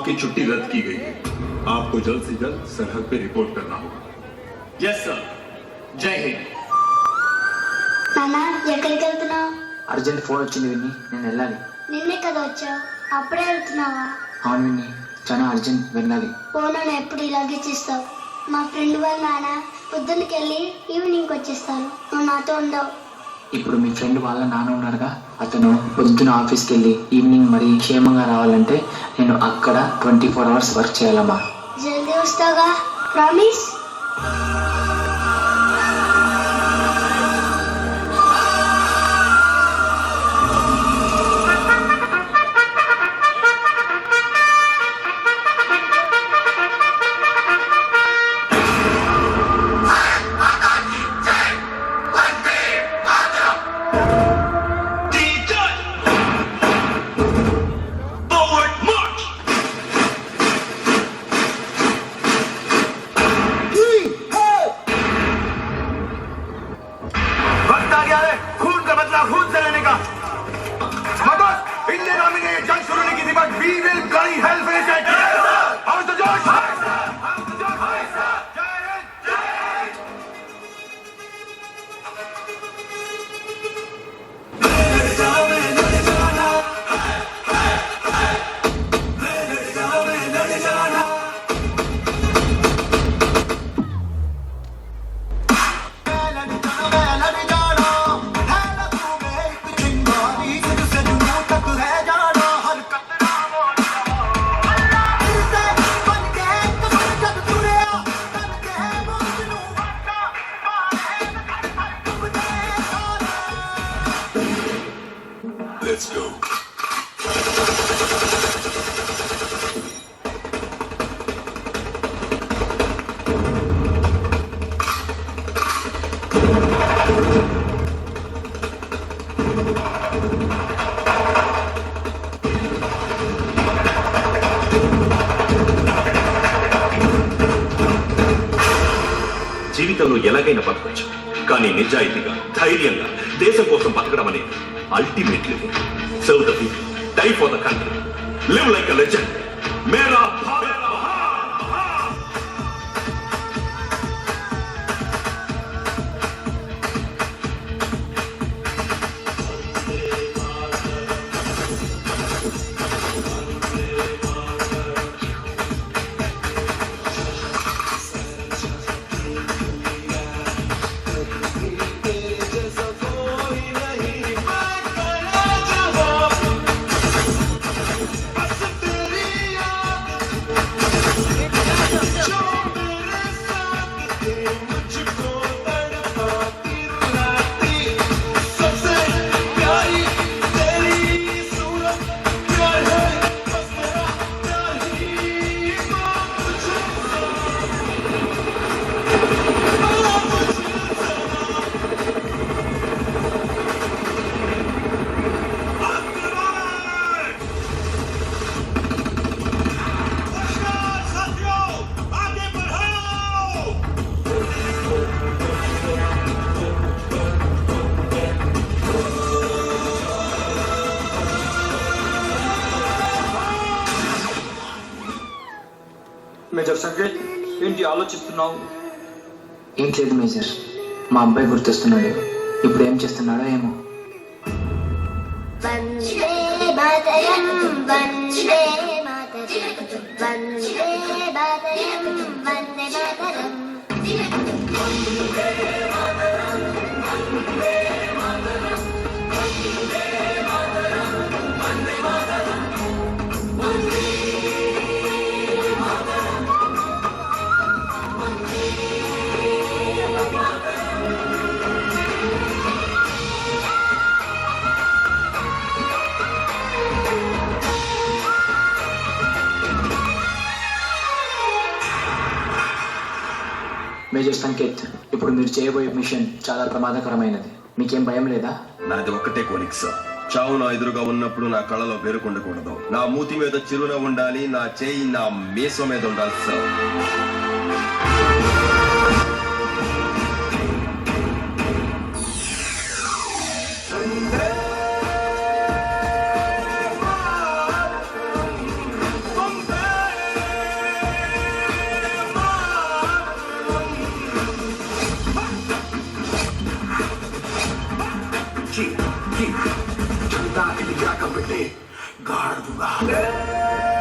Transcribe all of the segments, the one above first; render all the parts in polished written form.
आपकी छुट्टी रद्द की गई है। आपको जल्द से जल्द सरहद पे रिपोर्ट करना होगा। Yes sir. जय हिंद। నాన్న ఎక్కడికి వెళ్తున్నావు? అర్జెంట్ ఫోన్ వచ్చింది విన్ని, నేను వెళ్ళాలి. నిన్నే కదా వచ్చావు, అప్పుడే వెళ్తున్నావా? అవును విన్ని, చాలా అర్జెంట్, వెళ్ళాలి. ఫోన్ ఎప్పుడు ఇలాగే చేస్తావు? మా ఫ్రెండ్ వాళ్ళ నాన్న పొద్దున్నకి వెళ్ళి ఈవినింగ్ వచ్చేస్తారు, నువ్వు నాతో ఉండవు. ఇప్పుడు మీ ఫ్రెండ్ వాళ్ళ నాన్న ఉన్నారుగా, అతను పొద్దున ఆఫీస్కి వెళ్ళి ఈవినింగ్ మరి క్షేమంగా రావాలంటే నేను అక్కడ 24 hours వర్క్ చేయాలమ్మా. జల్దీ వస్తావుగా, ప్రామిస్? Let's go. జీవితంలో ఎలాగైనా బతకచ్చు, కానీ నిజాయితీగా ధైర్యంగా దేశం కోసం బతకడం అనేది ultimately serve the people, die for the country, live like a legend. మేరా భారత్ మహాన్. మేజర్ సంకేత్, ఏంటి ఆలోచిస్తున్నావు? ఏం లేదు మేజర్, మా అబ్బాయి గుర్తొస్తున్నాడు. ఇప్పుడు ఏం చేస్తున్నాడో ఏమో. వందే మాతరం, వందే మాతరం, వందే మాతరం, వందే మాతరం. మేజర్ సంకేత్, ఇప్పుడు మీరు చేయబోయే మిషన్ చాలా ప్రమాదకరమైనది. మీకేం భయం లేదా? నాది ఒక్కటే కోరిక సార్, చావు నా ఎదురుగా ఉన్నప్పుడు నా కళ్ళలో పేరుకుండకూడదు, నా మూతి మీద చిరునవ్వు ఉండాలి, నా చేయి నా మీసం మీద ఉండాలి సార్. की जनता इंडिया कमेटी गाड़ दूंगा।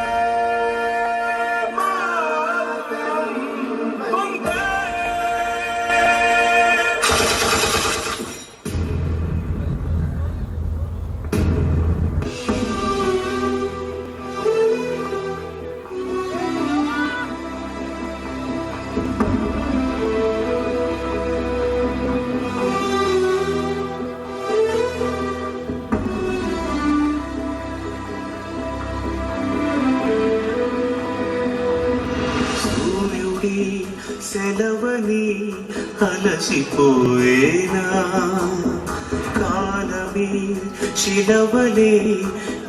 సెలవని అలసిపోయేనా కాలమే శిలవలే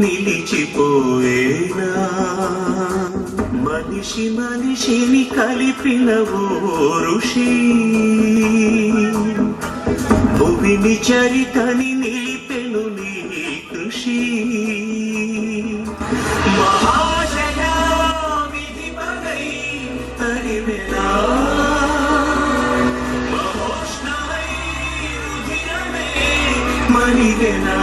నిలిచిపోయేనా మనిషి మనిషిని కలిపిన ఓ ఋషి భూమిని చరితని నిలిపెను నీ కృషి మహాశయ విధి పగై తరిమెనా మహోష్ణమై రుధిరమే మరిగెనా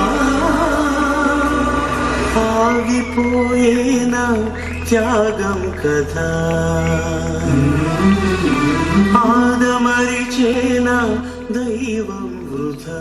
ఆగిపోయేనా త్యాగం కదా ఆదమరిచేనా దైవం వృధా